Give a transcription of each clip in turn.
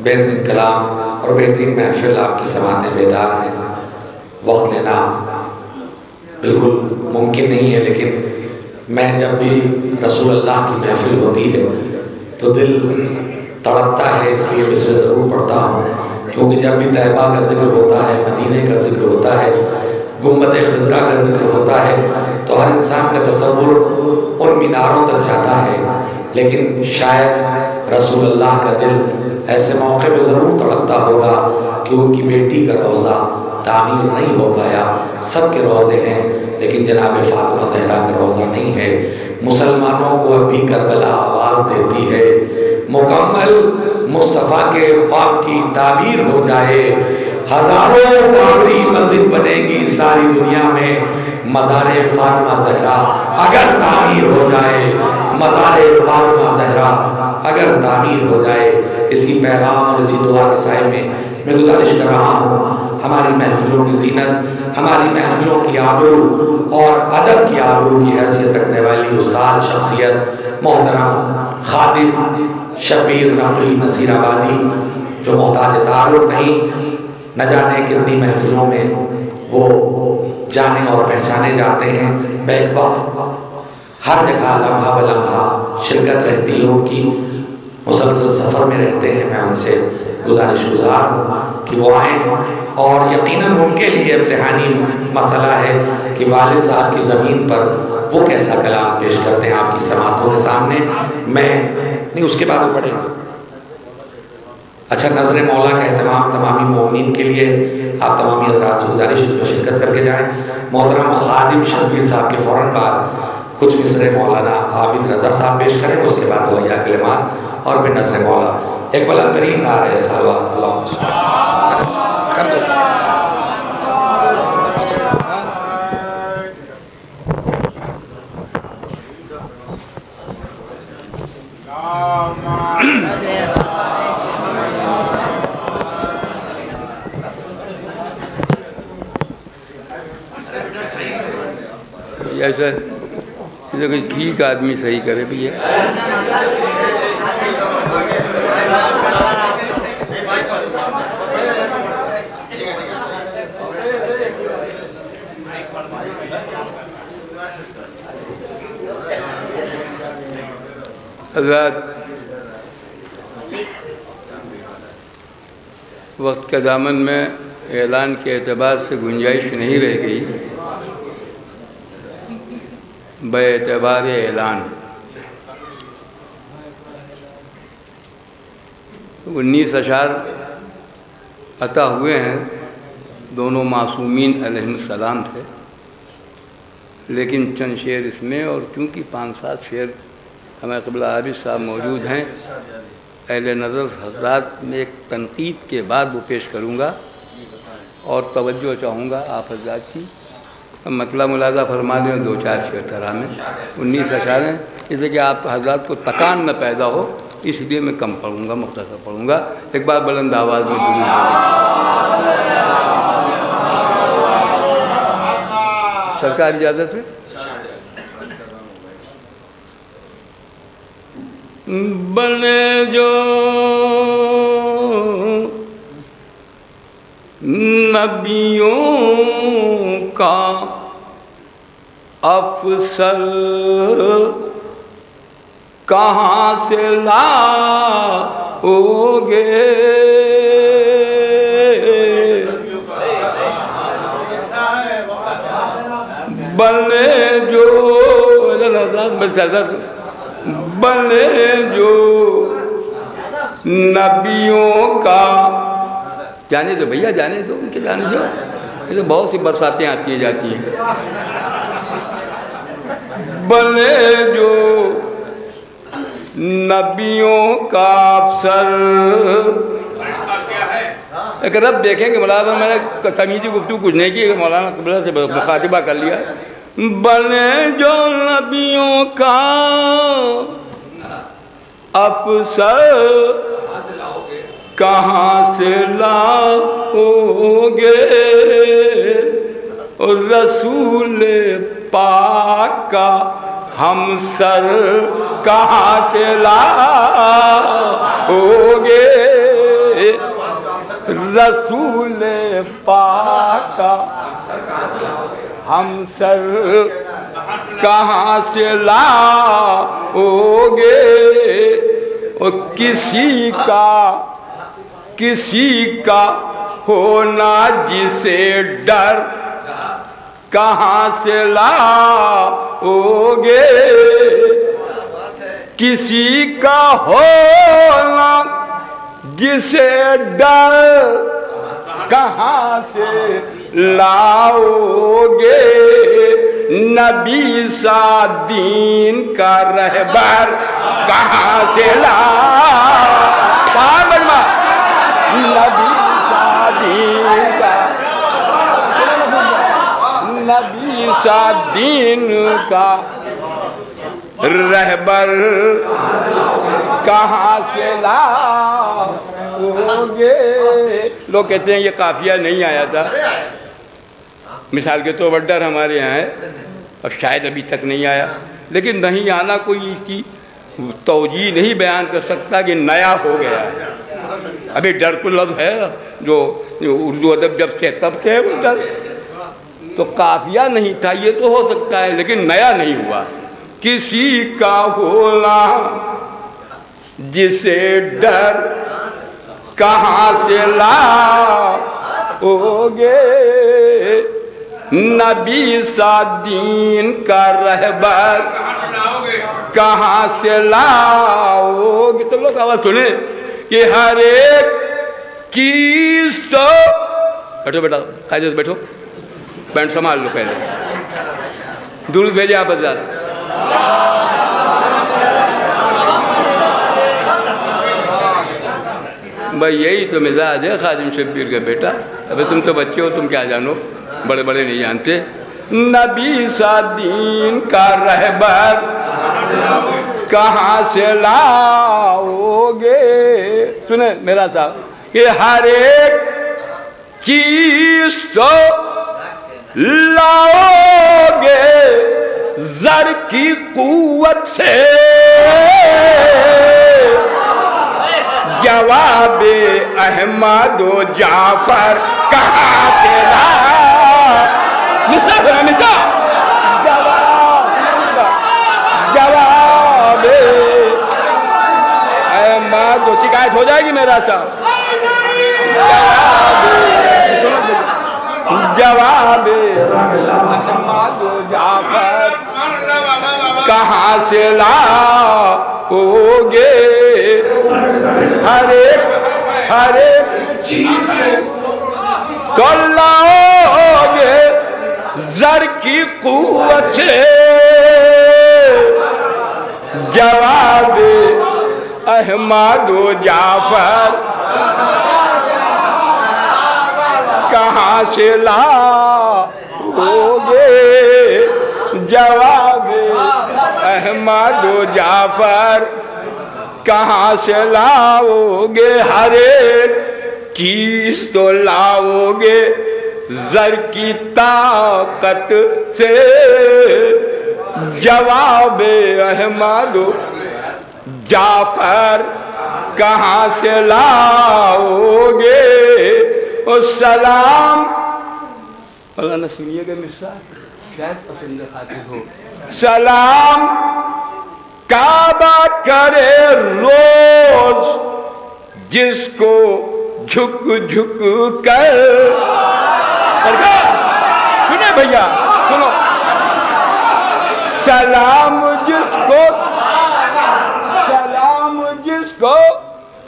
بہترین کلام اور بہترین محفل آپ کی سماعتیں بیدار ہیں. وقت لینا بالکل ممکن نہیں ہے، لیکن میں جب بھی رسول اللہ کی محفل ہوتی ہے تو دل تڑپتا ہے، اس لیے مصرع ضرور پڑھتا ہوں. کیونکہ جب بھی طیبہ کا ذکر ہوتا ہے، مدینے کا ذکر ہوتا ہے، گنبد خضرا کا ذکر ہوتا ہے، تو ہر انسان کا تصور ان میناروں تک جاتا ہے. لیکن شاید رسول اللہ کا دل ایسے موقع پہ ضرور تڑپتا ہوگا کہ ان کی بیٹی کا روضہ تعمیر نہیں ہو پایا. سب کے روضے ہیں لیکن جناب فاطمہ زہرا کا روضہ نہیں ہے. مسلمانوں کو اب بھی کربلا آواز دیتی ہے، مکمل مصطفیٰ کے خواب کی تعبیر ہو جائے. ہزاروں بابری مسجد بنے گی ساری دنیا میں، مزار فاطمہ زہرا اگر تعمیر ہو جائے، مزار فاطمہ زہرا اگر تعمیر ہو جائے. اسی پیغام اور اسی دعا کے سائے میں گزارش کر رہا ہوں، ہماری محفلوں کی زینت، ہماری محفلوں کی آبرو اور ادب کی آبرو کی حیثیت رکھنے والی استاد شخصیت محترم خادم شبیر نقوی نصیر آبادی، جو محتاج تعارف نہیں، نہ جانے کتنی محفلوں میں وہ جانے اور پہچانے جاتے ہیں. بیک وقت ہر جگہ لمحہ بلمحہ شرکت رہتی ہے ان کی، مسلسل سفر میں رہتے ہیں. میں ان سے گزارش گزار ہوں کہ وہ آئیں، اور یقیناً ان کے لیے امتحانی مسئلہ ہے کہ والد صاحب کی زمین پر وہ کیسا کلام پیش کرتے ہیں آپ کی سماعتوں کے سامنے. میں نہیں، اس کے بعد وہ پڑھیں گے. اچھا، نظر مولا کا اہتمام تمامی مومنین کے لیے، آپ تمامی حضرات سے گزارش اس میں شرکت کر کے جائیں. محترم خادم شبیر صاحب کے فوراً بعد کچھ مصرع مولانا عابد رضا صاحب پیش کریں، اس کے بعد وحیہ کلمات اور پھر نظر مولا. ایک بلند ترین نعرہ صلوات اللہ کر دو. ایسا ٹھیک آدمی صحیح کرے بھی ہے. حضرات، وقت کے دامن میں اعلان کے اعتبار سے گنجائش نہیں رہ گئی. بے اعتبار اعلان 19 اشعار عطا ہوئے ہیں دونوں معصومین علیہ السلام سے، لیکن چند شعر اس میں، اور چونکہ 5-7 شعر ہمیں قبلہ عابد صاحب موجود ہیں، اہل نظر حضرات میں ایک تنقید کے بعد وہ پیش کروں گا اور توجہ چاہوں گا آپ حضرات کی. مطلب ملاحظہ فرما دیں. 2-4 شعر طرح میں 19 اشعار ہیں، اس لیے کہ آپ حضرات کو تکان نہ پیدا ہو، اس لیے میں کم پڑھوں گا، مختصر پڑھوں گا. ایک بار بلند آواز میں درود. سرکار اجازت ہے. بنے جو نبیوں کا افسر کہاں سے لاؤگے، بنے جو نبیوں کا، جانے دو بھیا، جانے دو ان کے، جانے دو. یہ تو بہت سی برساتیں آتی ہیں جاتی ہیں. بنے جو نبیوں کا افسر. ایک رب دیکھیں کہ مولانا میں نے تمیزی گفتگو کچھ نہیں کی، مولانا قبلہ سے مخاطبہ کر لیا. بنے جو نبیوں کا افسر کہاں سے لاؤ گے، اور رسول پاک کا ہم سر کہاں سے لاؤ گے. رسول پاک ہم سر کہاں سے لاؤ گے؟ اور کسی کا ہونا جسے ڈر کہاں سے لاؤ گے؟ کسی کا ہونا جسے ڈر کہاں سے لاؤ گے؟ نبی سا دین کا رہبر کہاں سے نبی سا دین کا نبی سا دین کا رہبر کہاں سے لاؤ گے؟ لوگ کہتے ہیں یہ قافیہ نہیں آیا تھا، مثال کے طور پر ڈر ہمارے یہاں ہے اور شاید ابھی تک نہیں آیا، لیکن نہیں آنا کوئی اس کی توجیہ نہیں بیان کر سکتا کہ نیا ہو گیا ہے۔ ابھی ڈر کو لفظ ہے جو اردو ادب جب سے تب سے ہے وہ ڈر، تو قافیہ نہیں تھا، یہ تو ہو سکتا ہے لیکن نیا نہیں ہوا۔ کسی کا ہونا جسے ڈر کہاں سے لاؤ گے؟ نبی سا دین کا رہبر کہاں سے لاؤ گے؟ تو لوگ آواز سنیں کہ ہر ایک چیز تو بیٹھو بیٹا قاعدے سے بیٹھو، پینٹ سنبھال لو پہلے، درود بھیجے آپ حضرات۔ بھائی یہی تو مزاج ہے خادم شبیر کا بیٹا، ابھی تم تو بچے ہو، تم کیا جانو، بڑے بڑے نہیں جانتے۔ نبی سا دین کا رہبر کہاں سے لاؤ گے؟ سنیں میرا صاحب کہ ہر ایک چیز تو لاؤ گے زر کی قوت سے، جواب احمد و جعفر کہاں سے جواب احمد، شکایت ہو جائے گی میرا صاحب، جواب احمد و جعفر کہاں سے لاؤ گے؟ ہر ایک چیز تو لاؤ گے زر کی قوت سے، جواب احمد و جعفر کہاں سے لاؤ گے؟ جواب احمد و جعفر کہاں سے لاؤ گے؟ ہر ایک چیز تو لاؤ گے زر کی طاقت سے، جواب احمد و جعفر کہاں سے لاؤ گے؟ اور سلام مولانا سنیے گا مثال شاید پسند خاطر ہو۔ سلام کعبہ کرے روز جس کو جھک جھک کر، سنیں بھیا سنو، سلام جس کو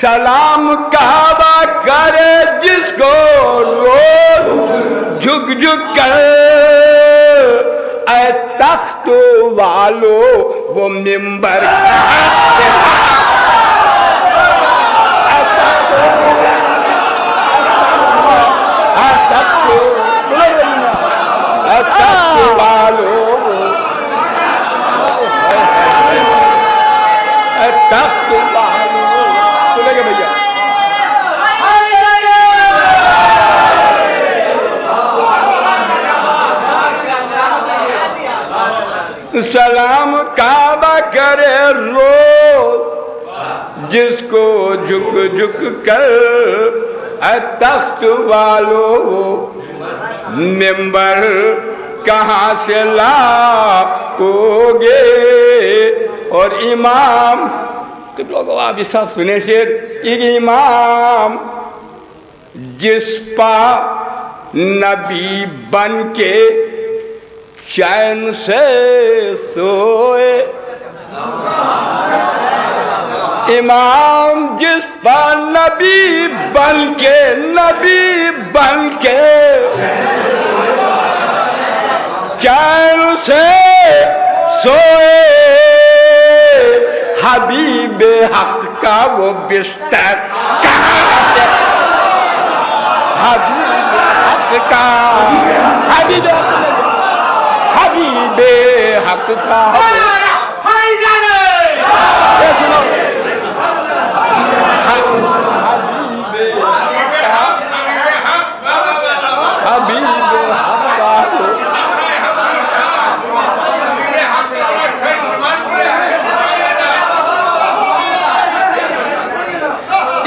سلام کعبہ کرے جس کو روز جھک جھک کر، اے تخت والو وہ منبر سلام کعبہ کرے روز جس کو جھک جھک کر، تخت والو ممبر کہاں سے لاؤ گے؟ اور امام لوگ آپ اس ساتھ سنے شیر، ایک امام جس پا نبی بن کے چین سے سوئے، امام جس پر نبی بن کے چین سے سوئے، حبیب حق کا وہ بستر کہاں سے، حبیب حق کا، حبیب حق کا،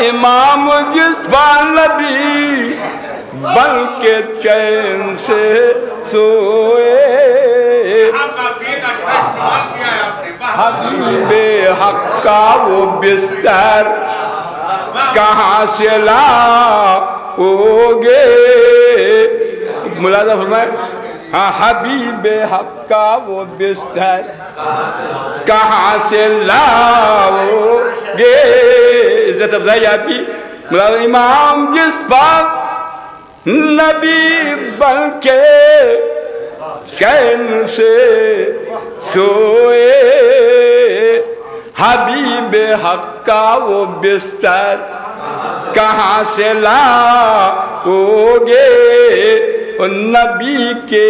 امام جس پر نبی بن کے چین سے سوئے، حبیب حق کا وہ بستر کہاں سے لاؤ گے؟ ملاحظہ فرمائے، ہاں حبیب حق کا وہ بستر کہاں سے لاؤ گے؟ عزت افزائی آپ کی ملاحظہ، امام جس پر نبی بن کے چین سے سوئے، حبیب حق کا وہ بستر کہاں سے لاؤ گے؟ اور نبی کے،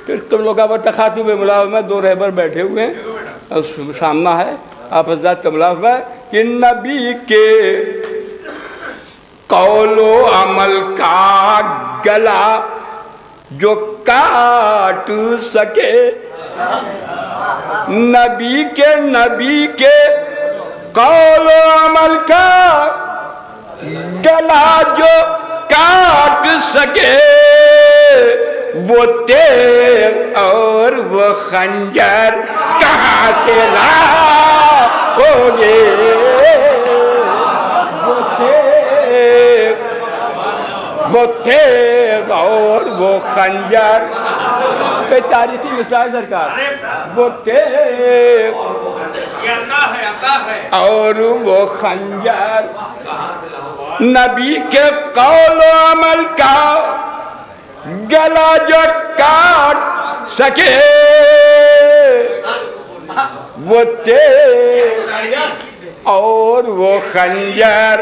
پھر تم لوگ آپ تخاطب ملاحظہ میں دو رہبر بیٹھے ہوئے ہیں اور سامنا ہے آپ حضرات کا ملاحظہ ہے کہ نبی کے قول و عمل کا گلا جو کاٹ سکے، نبی کے قول و عمل کا گلا جو کاٹ سکے، وہ تیر اور وہ خنجر کہاں سے لاؤ گے؟ وہ تیر اور وہ خنجر، پہ تاریخی مثال سرکار، وہ تیر اور وہ خنجر، نبی کے قول و عمل کا گلا جو کاٹ سکے، وہ تیر اور وہ خنجر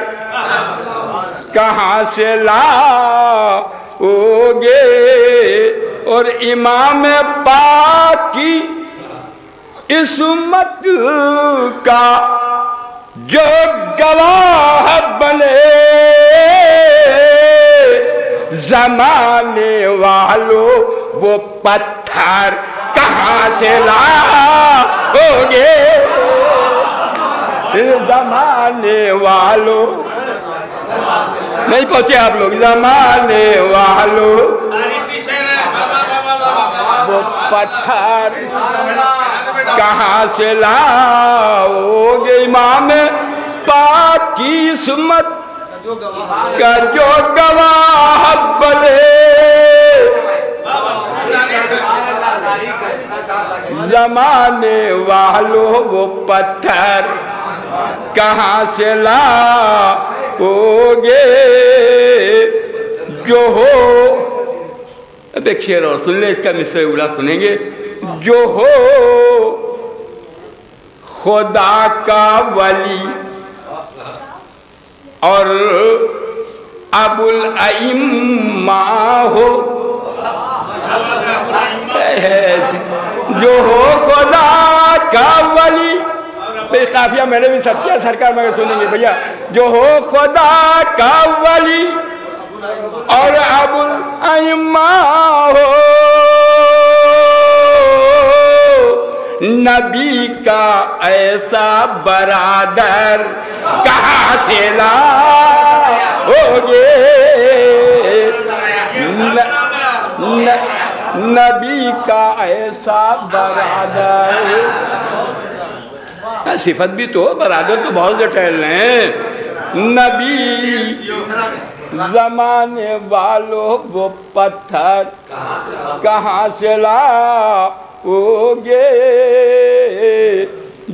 کہاں سے لاؤ گے؟ اور امام پاک کی عصمت کا جو گواہ بنے، زمانے والوں وہ پتھر کہاں سے لاؤ گے؟ زمانے والوں نہیں پہنچے آپ لوگ، زمانے والوں وہ پتھر کہاں سے لاؤ گے؟ امام پاک کی عصمت کا جو گواہ بنے، زمانے والوں وہ پتھر کہاں سے لاؤ گے؟ جو ہو، اب ایک شعر اور سن لیں، اس کا مصرع اولا سنیں گے، جو ہو خدا کا ولی اور ابو الائمہ ہو، جو ہو خدا کا ولی، قافیہ میں نے بھی سب کیا سرکار میں سنیں گے بھیا، جو ہو خدا کا ولی اور ابو الائمہ ہو، نبی کا ایسا برادر کہاں سے لاؤ ہوگے نبی کا ایسا برادر. صفت بھی تو برادر تو بہت جٹیل ہیں. نبی زمانے والوں وہ پتھر کہاں سے لاؤ گے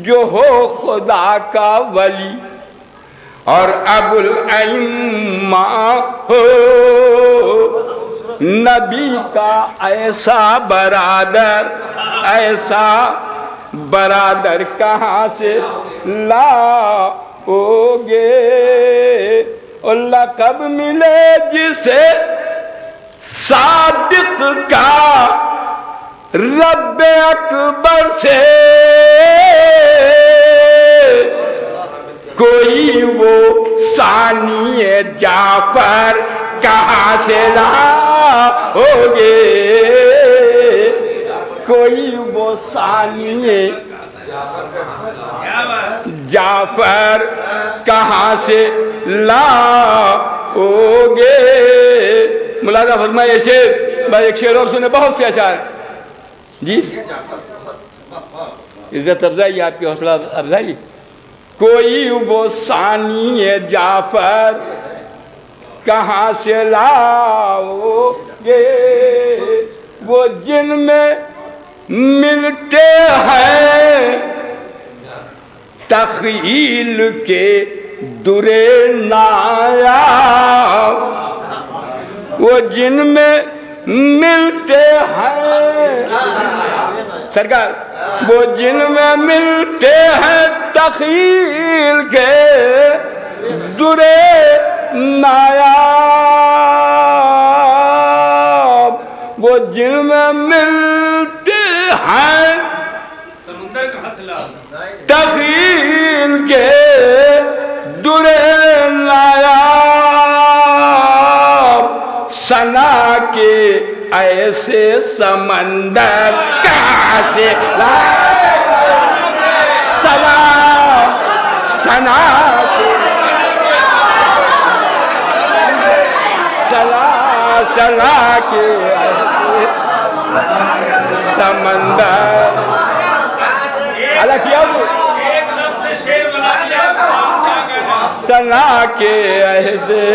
جو ہو خدا کا ولی اور ابو الائمہ ہو. نبی کا ایسا برادر کہاں سے لاؤ گے. اللہ کب ملے جسے صادق کا رب اکبر سے کوئی وہ ثانی جعفر کہاں سے لاؤ گے. کوئی وہ ثانی جعفر کہاں سے لاؤ گے. ملاحظہ فرمائے شعر. بھائی ایک شعر اور سنے, بہت سے اشعار جی. عزت افزائی آپ کی, حوصلہ افزائی. کوئی وہ ثانی جعفر کہاں سے لاؤ گے وہ جن میں ملتے ہیں تخیل کے درے نایاب. وہ جن میں ملتے ہیں سرکار, وہ جن میں ملتے ہیں تخیل کے درے نایاب. وہ جن میں ملتے ہیں تخیل کے درے نایاب. ثنا کے ایسے سمندر کہاں سے ثنا کے سمندر اللہ کیا ثنا کے ایسے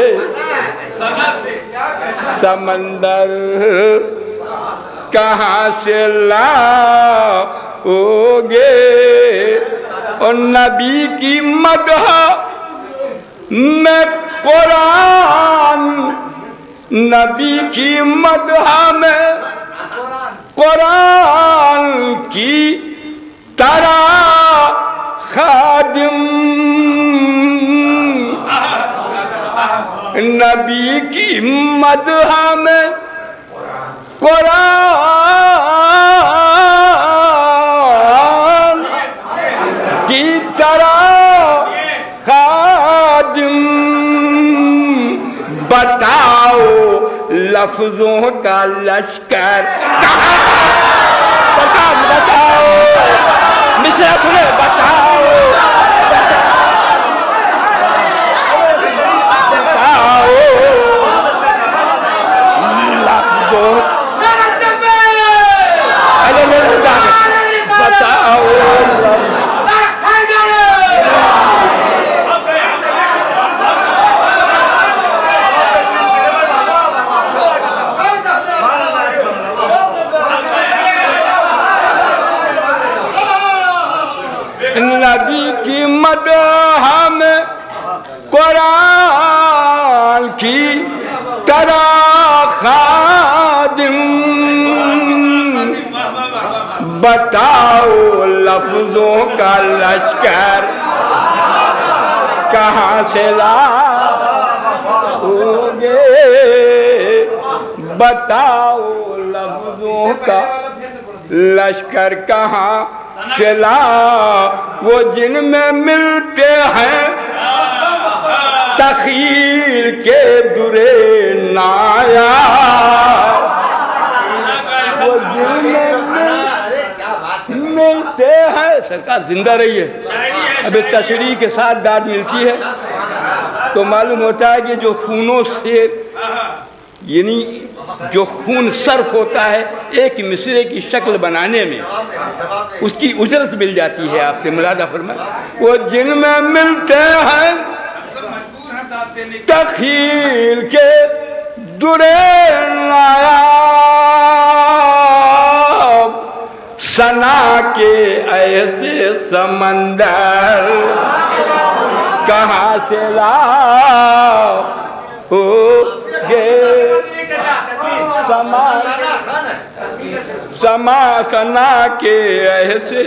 سمندر کہاں سے لاؤ گے. اور نبی کی مدح میں قرآن, نبی کی مدح میں قرآن کی طرح خادم. نبی کی مدح میں قرآن کی طرح خادم. بتاؤ لفظوں کا لشکر بتاؤ مصرع سنے بتاؤ نبی کی مدح میں قرآن کی طرح خادم. بتاؤ لفظوں کا لشکر کہاں سے لاؤ گے. بتاؤ لفظوں کا لشکر کہاں سے لاؤ. وہ جن میں ملتے ہیں تخیل کے درے نایاب. وہ جن میں ملتے ہیں سرکار زندہ رہی ہے. اب تشریح کے ساتھ داد ملتی ہے تو معلوم ہوتا ہے کہ جو خونوں سے یعنی جو خون صرف ہوتا ہے ایک مصرے کی شکل بنانے میں اس کی اجرت مل جاتی ہے. آپ سے ملادہ فرمائیں. وہ جن میں ملتے ہیں تخیل کے درے نایاب ثنا کے ایسے سمندر کہاں سے لاؤ گے سما ثنا کے ایسے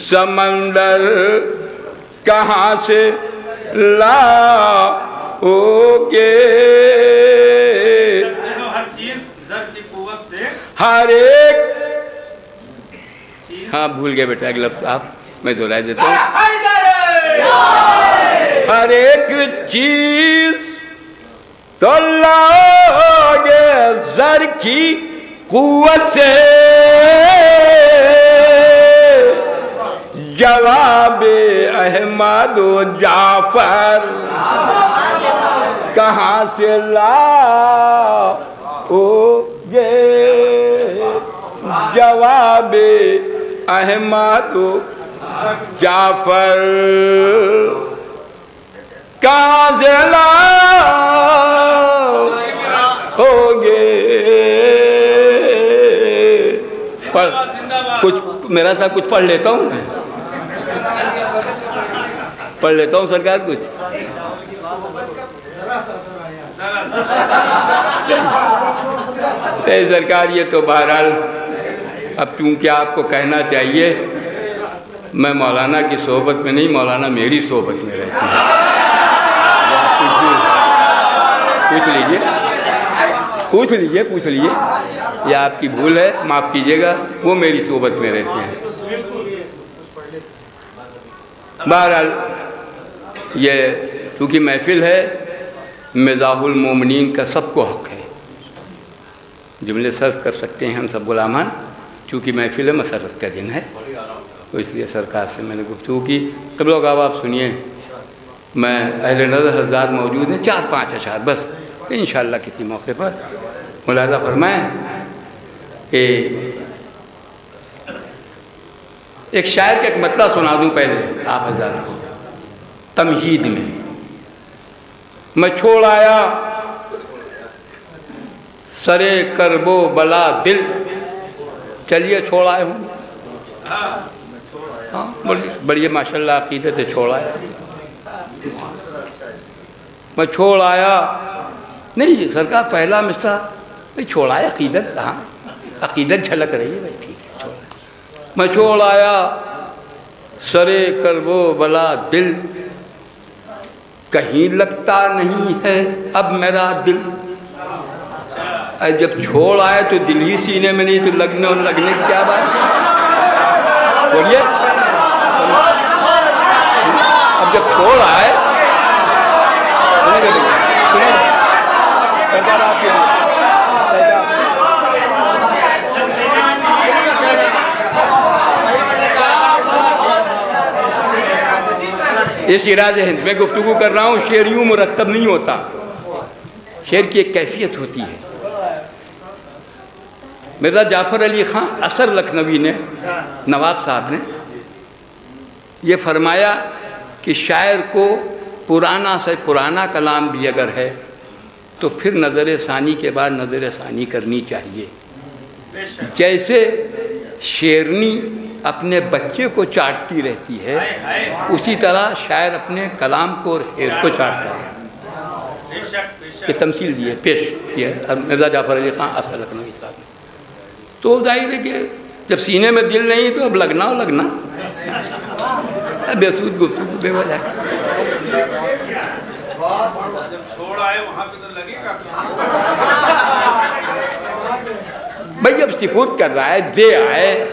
سمندر کہاں سے لاؤ گے ہر ایک. ہاں بھول گئے بیٹا ایک لفظ آپ میں دہرائے دیتا ہوں. ہر ایک چیز تو لاؤ گے زر کی قوت سے جواب احمد و جعفر کہاں سے لاؤ گے جواب احمد و جعفر کہاں سے لاؤ گے. کچھ میرا تھا کچھ پڑھ لیتا ہوں میں پڑھ لیتا ہوں سرکار کچھ. سرکار یہ تو بہرحال اب چونکہ آپ کو کہنا چاہیے میں مولانا کی صحبت میں نہیں مولانا میری صحبت میں رہتی ہیں. پوچھ لیجئے یہ آپ کی بھول ہے معاف کیجئے گا. وہ میری صحبت میں رہتے ہیں. بہرحال یہ چونکہ محفل ہے مزاح المومنین کا سب کو حق ہے. جملے صرف کر سکتے ہیں ہم سب غلامان. چونکہ محفل مسرت کا دن ہے تو اس لیے سرکار سے میں نے گفتگو کی. قبلہ کا آپ سنیے. میں اہل نظر حضرات موجود ہیں 4-5 اشعار بس انشاءاللہ کسی موقع پر ملاحظہ فرمائیں. ایک شاعر کا ایک مطلع سنا دوں پہلے آپ حضرات کو. تمہید میں چھوڑ آیا سرے کرب و بلا دل. چلیے چھوڑ آئے ہوں. ہاں بڑی ماشاءاللہ عقیدت سے چھوڑ آیا. میں چھوڑ آیا نہیں سرکار پہلا مصرع میں چھوڑ آیا عقیدت. ہاں عقیدت جھلک رہی ہے بھائی ٹھیک ہے. میں چھوڑ آیا سرے کرب و بلا دل کہیں لگتا نہیں ہے اب میرا دل. جب چھوڑ آئے تو دل ہی سینے میں نہیں تو لگنے اور لگنے کی کیا بات. بولیے اب جب چھوڑ آئے یہ شیراز ہند میں گفتگو کر رہا ہوں. شعر یوں مرتب نہیں ہوتا. شعر کی ایک کیفیت ہوتی ہے. مرزا جعفر علی خان اثر لکھنوی نے نواب صاحب نے یہ فرمایا کہ شاعر کو پرانا سے پرانا کلام بھی اگر ہے تو پھر نظر ثانی کے بعد نظر ثانی کرنی چاہیے. جیسے شیرنی اپنے بچے کو چاٹتی رہتی ہے اسی طرح شاعر اپنے کلام کو اور شعر کو چاٹتا ہے. یہ تمثیل دی ہے پیش کیا مرزا جعفر علی خان اثر لکھنوی صاحب نے. تو ظاہر ہے کہ جب سینے میں دل نہیں تو اب لگنا ہو لگنا بے سود گفتگو بے وجہ. بھائی جب سپورٹ کر رہا ہے دے آئے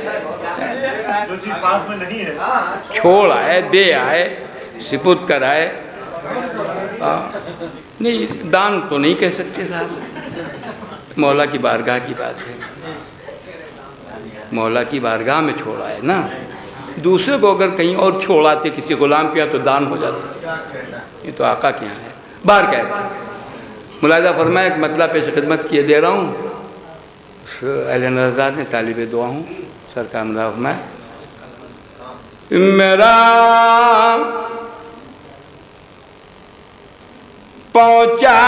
چھوڑ آئے دے آئے سپورٹ کر آئے. نہیں دان تو نہیں کہہ سکتے صاحب. مولا کی بارگاہ کی بات ہے. مولا کی بارگاہ میں چھوڑ آئے نا. دوسرے کو اگر کہیں اور چھوڑ آتے کسی غلام کیا تو دان ہو جاتا. یہ تو آقا کے یہاں ہے. باہر کہہ ملاحظہ فرمایا ایک مطلب پیش خدمت کیے دے رہا ہوں. اہل نظرات نے طالب دعا ہوں سرکار ملاحظہ فرمایا میرا پہنچا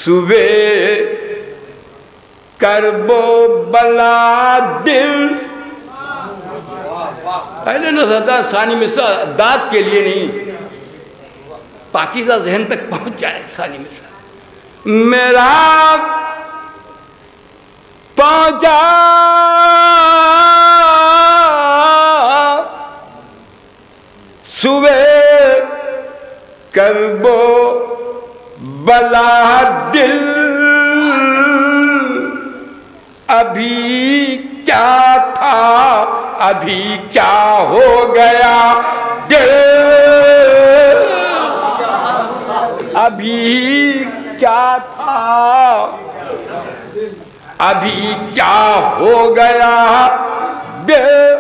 صبح کرب و بلا دل. پہلے نظر ثانی مصرع داد کے لیے نہیں پاکیزہ ذہن تک پہنچ جائے. ثانی مصرع میرا پہنچا صبح کرب و بلا دل ابھی کیا تھا ابھی کیا ہو گیا دل ابھی کیا تھا ابھی کیا ہو گیا دل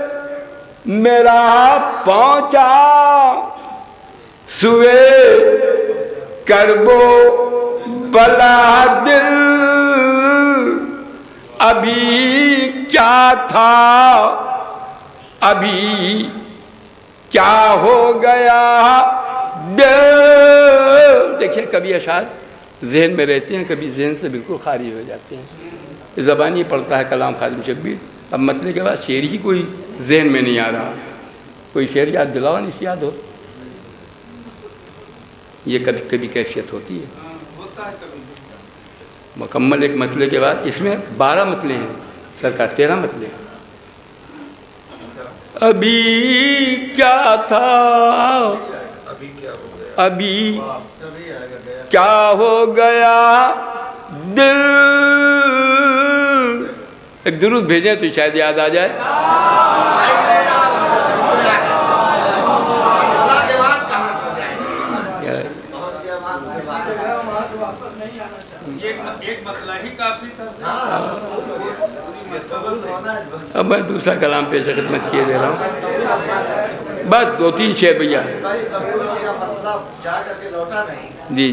میرا پہنچا صبح کرب و بلا دل ابھی کیا تھا ابھی کیا ہو گیا دل. دیکھیں کبھی اشعار ذہن میں رہتے ہیں کبھی ذہن سے بالکل خارج ہو جاتے ہیں. زبانی پڑھتا ہے کلام خادم شبیر اب مطلب کے بعد شعر ہی کوئی ذہن میں نہیں آ رہا. کوئی شعر یاد دلاؤ نہیں یاد ہو. یہ کبھی کبھی کیفیت ہوتی ہے. مکمل ایک مطلب کے بعد اس میں 12 مطلب ہیں سرکار 13 مطلب ہیں. ابھی کیا تھا ابھی کیا ہو گیا دل. ایک درود بھیجیں تو شاید یاد آ جائے. اب میں دوسرا کلام پیش خدمت کیے دے رہا ہوں. بس 2-3 شعر بھیا. جی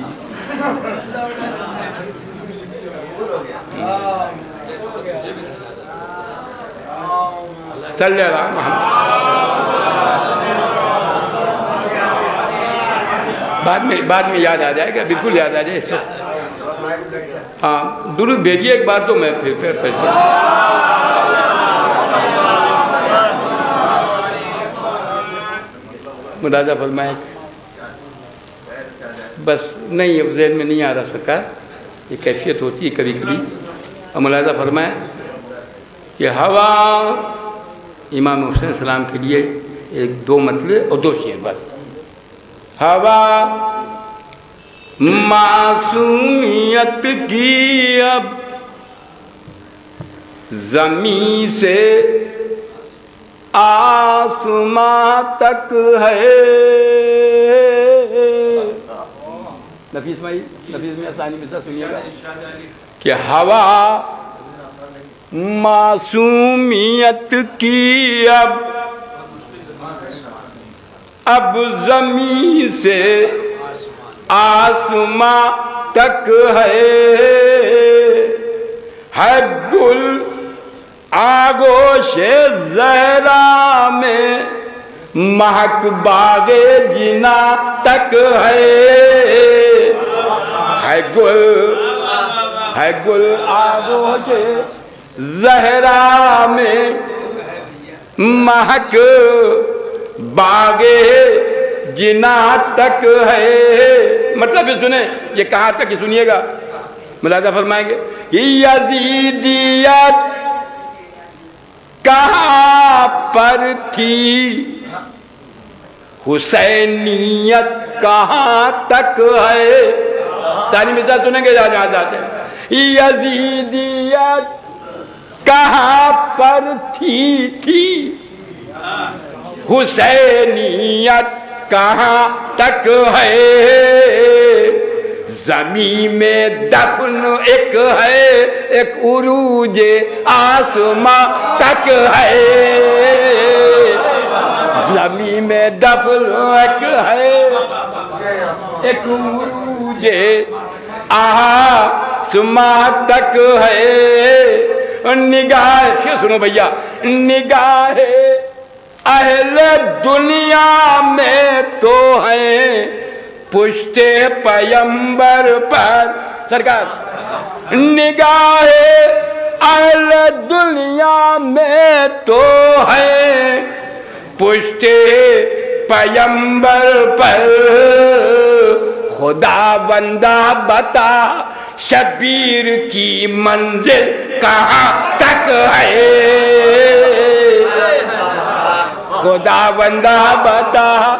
صلی اللہ محمد. بعد میں یاد آ جائے گا بالکل یاد آ جائے اس وقت. ہاں درود بھیجیے ایک بار تو میں پھر پیش ملاحظہ فرمائے. بس نہیں اب ذہن میں نہیں آ رہا سرکار. یہ کیفیت ہوتی ہے کبھی کبھی. اور ملاحظہ فرمائے کہ ہوا امام حسین السلام کے لیے 1-2 مطلب اور 2 شعر بس. ہوا معصومیت کی اب زمین سے آسماں تک ہے. نفیس میں آسانی میں سنیے گا کہ ہوا معصومیت کی اب زمین سے آسماں تک ہے گل آگوش زہرا میں مہک باغ جنا تک ہے گل آگوش زہرا میں مہک باغ جنا تک ہے. مطلب یہ سنیں یہ کہاں تک سنیے گا ملاحظہ فرمائیں گے. یزیدیت کہاں پر تھی حسینیت کہاں تک ہے. ساری مثال سنیں گے جہاں جاتے ہیں. یزیدیت کہاں پر تھی حسینیت کہاں تک ہے. زمین میں دفن ایک ہے ایک عروج آسماں تک ہے. زمین میں دفل ایک ہے ایک عروج آسماں تک ہے نگاہ سنو بھیا نگاہ اہل دنیا میں تو ہیں پشت پیمبر پر سرکار نگاہ اہل دنیا میں تو ہے پشت پیمبر پر خدا بندہ بتا شبیر کی منزل کہاں تک ہے خدا بندہ بتا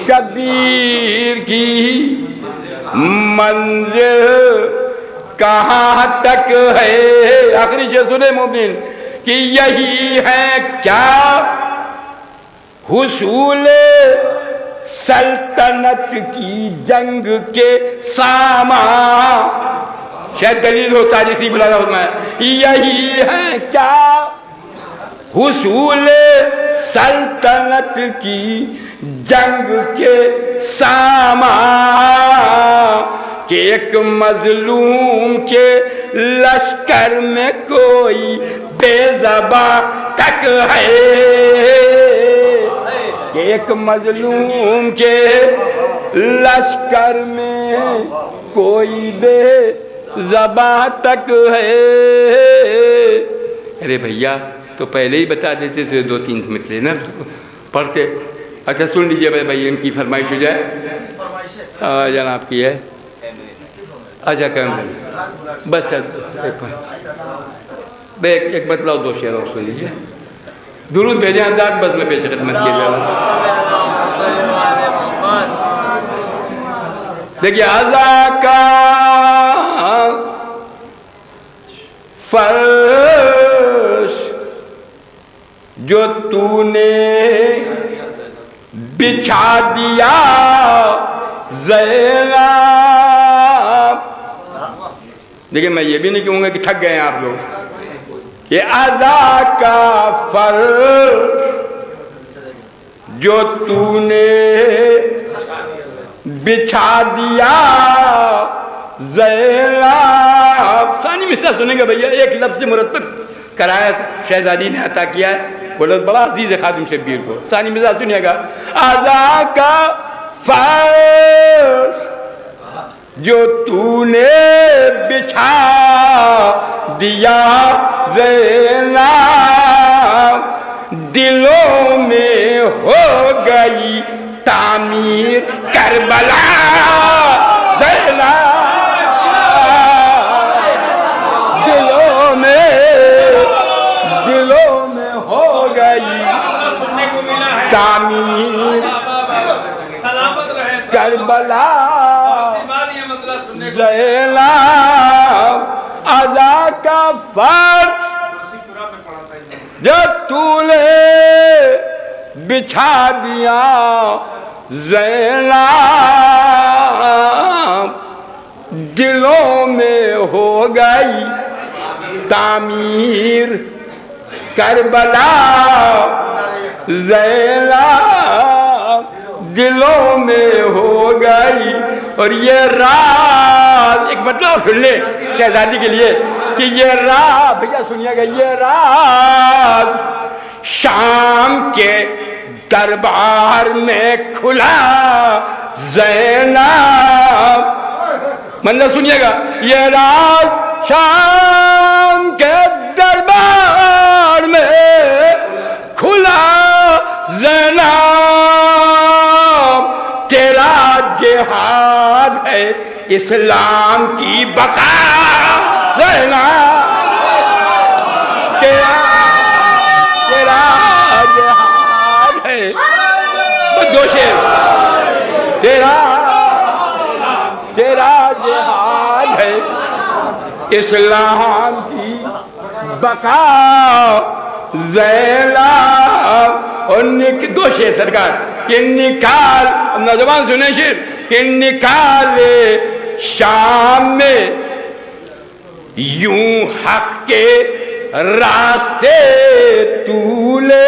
شبیر کی منزل کہاں تک ہے آخری چیز سنے مومن کہ یہی ہے کیا حصول سلطنت کی جنگ کے سامان شاید دلیل ہو تاریخی بلانا فرمایا یہی ہے کیا حصول سلطنت کی جنگ کے سامان کہ ایک مظلوم کے لشکر میں کوئی بے زباں تک ہے کہ ایک مظلوم کے لشکر میں کوئی بے زباں تک ہے ارے بھیا تو پہلے ہی بتا دیتے تھے دو تین مترے نا پڑھتے اچھا سن لیجئے بھائی ان کی فرمائش ہو جائے جناب کی ہے اچھا کرم بس ایک بتلاؤ دو شعر اور سن لیجئے درود بھیجیں انداز بس میں پیش خدمت کیے جا رہا ہوں دیکھیے عزا کا فرش جو تو نے بچھا دیا زینب دیکھیں میں یہ بھی نہیں کہوں گا کہ تھک گئے ہیں آپ لوگ یہ عزا کا فرش جو تو نے بچھا دیا زینب ثانی مصرع سنیں گے بھئیہ ایک لفظ مرتب کرایا شہزادی نے عطا کیا ہے بولت بڑا عزیز ہے خادم شبیر کو ثانی مصرع سنیں گا عزا کا فرش جو تو نے بچھا دیا زینب دلوں میں ہو گئی تعمیر کربلا زینب دلوں میں ہو گئی تعمیر کربلا زینب عزا کا فرش جو تو نے بچھا دیا زینب دلوں میں ہو گئی تعمیر کربلا زینب دلوں میں ہو گئی اور یہ راز ایک مطلب سن لے شہزادی کے لیے کہ یہ راز بھیا سنیے گا یہ راز شام کے دربار میں کھلا زینب منظر سنیے گا یہ راز شام کے دربار میں کھلا زینب تیرا جہاد ہے اسلام کی بقا زینب تیرا جہاد ہے دو شعر تیرا جہاد ہے اسلام کی بقا زینب اور دو شعر سرکار کہ نکال نوجوان سنیں شعر کہ نکالے شام میں یوں حق کے راستے طولے